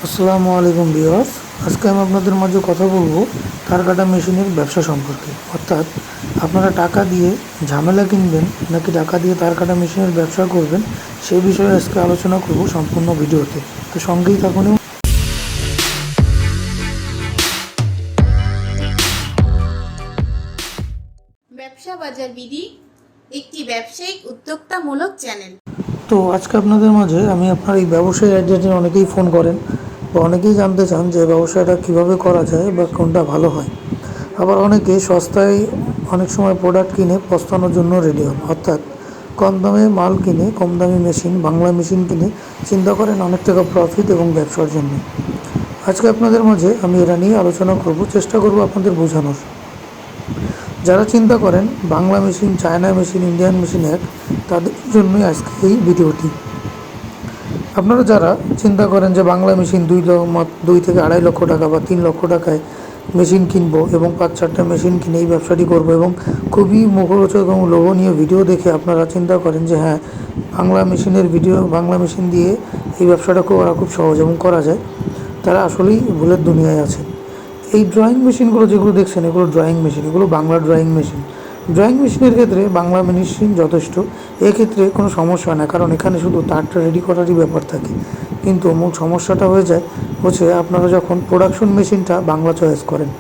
আসসালামু আলাইকুম ভিউয়ার্স। আজকে আমি আপনাদের মাঝে কথা বলবো তার কাটা মেশিনের ব্যবসা সম্পর্কে। অর্থাৎ আপনারা টাকা দিয়ে ঝামেলা কিনবেন নাকি টাকা দিয়ে তার কাটা মেশিনের ব্যবসা করবেন, সেই বিষয়ে আজকে আলোচনা করব সম্পূর্ণ ভিডিওতে। তো সঙ্গেই থাকুন। ব্যবসা বাজার বিডি একটি ব্যবসায়িক উদ্যোক্তামূলক চ্যানেল। তো আজকে আপনাদের মাঝে আমি আপনার এই ব্যবসায়ী আইডিয়াটি অনেকেই ফোন করেন বা অনেকেই জানতে চান যে ব্যবসাটা কিভাবে করা যায় বা কোনটা ভালো হয়। আবার অনেকে সস্তায় অনেক সময় প্রোডাক্ট কিনে পস্তানোর জন্য রেডি হন, অর্থাৎ কম দামে মাল কিনে কম দামি মেশিন, বাংলা মেশিন কিনে চিন্তা করেন অনেক টাকা প্রফিট এবং ব্যবসার জন্য। আজকে আপনাদের মাঝে আমি এটা নিয়ে আলোচনা করব, চেষ্টা করব আপনাদের বোঝানোর। যারা চিন্তা করেন Bangla machine, China machine, Indian machine এক, তাদের জন্যই আজকে এই ভিডিওটি। আপনারা যারা চিন্তা করেন যে বাংলা মেশিন 2 থেকে 2.5 লক্ষ টাকা বা 3 লক্ষ টাকায় মেশিন কিনবো এবং 5-4টা মেশিন কিনে এই ব্যবসাটি করবো এবং খুবই মুখরোচক এবং লোভনীয় ভিডিও দেখে আপনারা চিন্তা করেন যে হ্যাঁ, বাংলা মেশিন দিয়ে এই ব্যবসাটা খুব সহজ এবং করা যায়, তারা আসলেই ভুলের দুনিয়ায় আছে। এই ড্রয়িং মেশিনগুলো যেগুলো দেখছেন, এগুলো ড্রয়িং মেশিন, এগুলো বাংলা ড্রয়িং মেশিন। ড্রয়িং মেশিনের ক্ষেত্রে বাংলা মেশিন যথেষ্ট, এক্ষেত্রে কোনো সমস্যা হয় না, কারণ এখানে শুধু তারটা রেডি করারই ব্যাপার থাকে। কিন্তু মূল সমস্যাটা হচ্ছে আপনারা যখন প্রোডাকশন মেশিনটা বাংলা চয়েস করেন।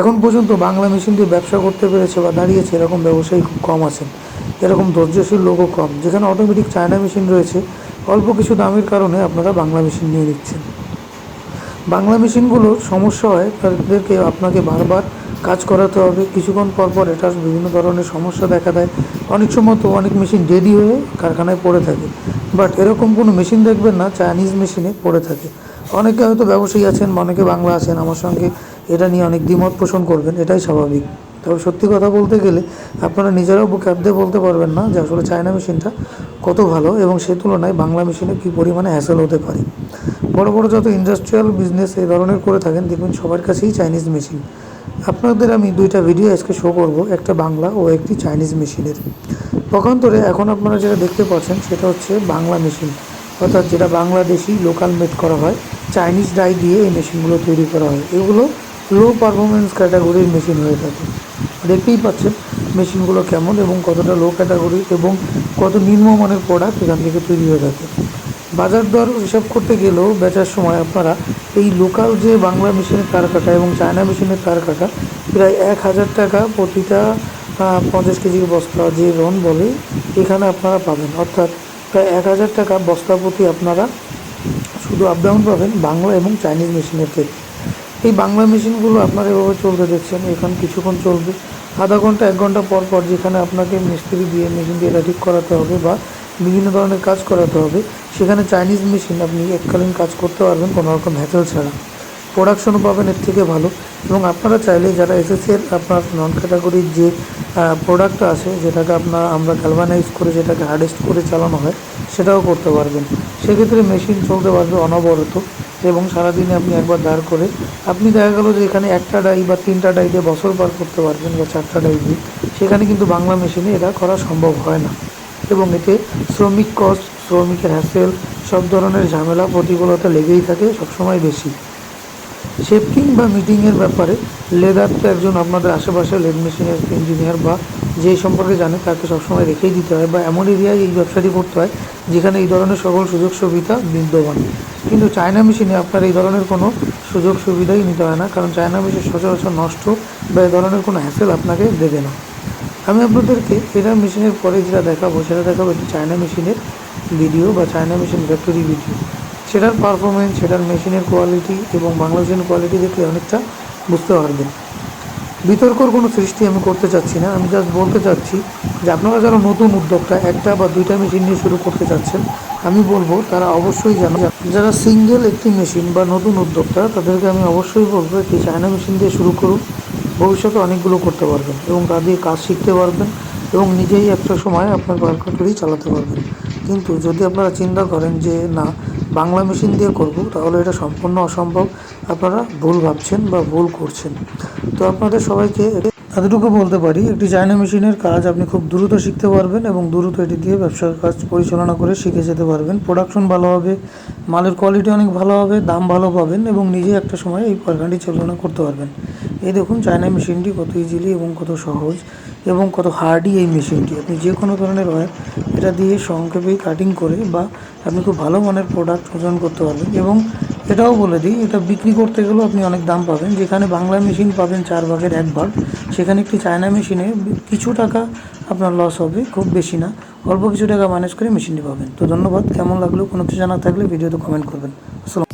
এখন পর্যন্ত বাংলা মেশিন দিয়ে ব্যবসা করতে পেরেছে বা দাঁড়িয়েছে এরকম ব্যবসায়ী খুব কম আছেন, এরকম ধৈর্যশীল লোকও কম। যেখানে অটোমেটিক চায়না মেশিন রয়েছে, অল্প কিছু দামের কারণে আপনারা বাংলা মেশিন নিয়ে নিচ্ছেন। বাংলা মেশিনগুলোর সমস্যা হয়, তাদেরকে আপনাকে বারবার কাজ করাতে হবে, কিছুক্ষণ পর পর এটার বিভিন্ন ধরনের সমস্যা দেখা দেয়। অনেক সময় তো অনেক মেশিন রেডি হয়ে কারখানায় পড়ে থাকে, বাট এরকম কোনো মেশিন দেখবেন না চাইনিজ মেশিনে পড়ে থাকে। অনেকে হয়তো ব্যবসায়ী আছেন বা অনেকে বাংলা আছেন, আমার সঙ্গে এটা নিয়ে অনেক দ্বিমত পোষণ করবেন, এটাই স্বাভাবিক। তবে সত্যি কথা বলতে গেলে আপনারা নিজেরাও বুকে হাত দিয়ে বলতে পারবেন না যে আসলে চায়না মেশিনটা কত ভালো এবং সে তুলনায় বাংলা মেশিনে কী পরিমাণে হ্যাসেল হতে পারে। বড় বড় যত ইন্ডাস্ট্রিয়াল বিজনেস এই ধরনের করে থাকেন, দেখবেন সবার কাছেই চাইনিজ মেশিন। আপনাদের আমি 2টা ভিডিও আজকে শো করব, একটা বাংলা ও একটি চাইনিজ মেশিনের। পক্ষান্তরে এখন আপনারা যেটা দেখতে পাচ্ছেন সেটা হচ্ছে বাংলা মেশিন, অর্থাৎ যেটা বাংলাদেশি লোকাল মেড করা হয়, চাইনিজ ডাই দিয়ে এই মেশিনগুলো তৈরি করা হয়। এগুলো লো পারফরমেন্স ক্যাটাগরির মেশিন হয়ে থাকে। দেখতেই পাচ্ছেন মেশিনগুলো কেমন এবং কতটা লো ক্যাটাগরি এবং কত নিম্নমানের প্রোডাক্ট এখান থেকে তৈরি হয়ে থাকে। বাজার দর হিসাব করতে গেলেও বেচার সময় আপনারা এই লোকাল যে বাংলা মেশিনের তার কাটা এবং চায়না মেশিনের তার কাটা প্রায় 1,000 টাকা প্রতিটা 50 কেজির বস্তা যে রন বলে এখানে আপনারা পাবেন, অর্থাৎ প্রায় 1,000 টাকা বস্তা প্রতি আপনারা শুধু আপ ডাউন পাবেন বাংলা এবং চাইনিজ মেশিনের ক্ষেত্রে। এই বাংলা মেশিনগুলো আপনারা এভাবে চলতে দেখছেন, এখানে কিছুক্ষণ চলবে, আধা ঘন্টা 1 ঘন্টা পর পর যেখানে আপনাকে মিস্ত্রি দিয়ে মেশিন দিয়ে এটা ঠিক করাতে হবে বা বিভিন্ন ধরনের কাজ করাতে হবে, সেখানে চাইনিজ মেশিন আপনি এককালীন কাজ করতে পারবেন কোনো রকম হ্যাসেল ছাড়া। প্রোডাকশনও পাবেন এর থেকে ভালো এবং আপনারা চাইলে যারা এসএসএর আপনার নন ক্যাটাগরির যে প্রোডাক্ট আছে, যেটাকে আমরা গ্যালভানাইজ করে যেটাকে হার্ডেস্ট করে চালানো হয়, সেটাও করতে পারবেন। সেক্ষেত্রে মেশিন চলতে পারবে অনবরত এবং সারাদিনে আপনি একবার দাঁড় করে আপনি দেখা গেল যে এখানে 1টা ডাই বা 3টা ডাই দিয়ে বছর পার করতে পারবেন বা 4টা ডাই দিয়ে, সেখানে কিন্তু বাংলা মেশিনে এটা করা সম্ভব হয় না। এবং এতে শ্রমিক কস্ট, শ্রমিকের হ্যাসেল, সব ধরনের ঝামেলা প্রতিকূলতা লেগেই থাকে সবসময় বেশি। শেপকিং বা মিটিংয়ের ব্যাপারে লেদার তো একজন আপনাদের আশেপাশে লেদ মেশিনের ইঞ্জিনিয়ার বা যে সম্পর্কে জানে তাকে সবসময় রেখেই দিতে হয় বা এমন এরিয়ায় এই ব্যবসাটি করতে হয় যেখানে এই ধরনের সকল সুযোগ সুবিধা বিদ্যমান। কিন্তু চায়না মেশিনে আপনার এই ধরনের কোনো সুযোগ সুবিধাই নিতে হয় না, কারণ চায়না মেশিন সচরাচর নষ্ট বা এই ধরনের কোনো হ্যাসেল আপনাকে দেবে না। আমি আপনাদেরকে এটা মেশিনের পরে যেটা দেখাবো সেটা দেখাবো একটি চায়না মেশিনের ভিডিও বা চায়না মেশিন ফ্যাক্টরি ভিডিও। সেটার পারফরমেন্স, সেটার মেশিনের কোয়ালিটি এবং বাংলা মেশিনের কোয়ালিটি দেখলে অনেকটা বুঝতে পারবেন। বিতর্কর কোনো সৃষ্টি আমি করতে চাচ্ছি না, আমি জাস্ট বলতে চাচ্ছি যে আপনারা যারা নতুন উদ্যোক্তা 1টা বা 2টা মেশিন নিয়ে শুরু করতে চাচ্ছেন, আমি বলবো তারা অবশ্যই যারা সিঙ্গেল একটি মেশিন বা নতুন উদ্যোক্তা, তাদেরকে আমি অবশ্যই বলবো একটি চায়না মেশিন দিয়ে শুরু করুন। ভবিষ্যতে অনেকগুলো করতে পারবেন এবং তা দিয়ে কাজ শিখতে পারবেন এবং নিজেই একটা সময় আপনার ফ্যাক্টরি চালাতে পারবেন। কিন্তু যদি আপনারা চিন্তা করেন যে না, বাংলা মেশিন দিয়ে করব, তাহলে এটা সম্পূর্ণ অসম্ভব। আপনারা ভুল ভাবছেন বা ভুল করছেন। তো আপনাদের সবাইকে এতটুকু বলতে পারি, একটি চায়না মেশিনের কাজ আপনি খুব দ্রুত শিখতে পারবেন এবং দ্রুত এটি দিয়ে ব্যবসার কাজ পরিচালনা করে শিখে যেতে পারবেন। প্রোডাকশন ভালো হবে, মালের কোয়ালিটি অনেক ভালো হবে, দাম ভালো পাবেন এবং নিজে একটা সময় এই কারখানাটি চালনা করতে পারবেন। এই দেখুন চায়না মেশিনটি কত ইজিলি এবং কত সহজ এবং কত হার্ডি এই মেশিনটি। আপনি যে কোনো ধরনের ওয়্যার এটা দিয়ে সংক্ষেপেই কাটিং করে বা আপনি খুব ভালো মানের প্রোডাক্ট ওজন করতে পারবেন। এবং এটাও বলে দিই, এটা বিক্রি করতে গেলেও আপনি অনেক দাম পাবেন। যেখানে বাংলা মেশিন পাবেন 4 ভাগের 1 ভাগ, সেখানে একটি চায়না মেশিনে কিছু টাকা আপনার লস হবে, খুব বেশি না, অল্প কিছু টাকা ম্যানেজ করে মেশিনটি পাবেন। তো ধন্যবাদ। কেমন লাগলো কোনো কিছু জানা থাকলে ভিডিওতে কমেন্ট করবেন। আসসালাম।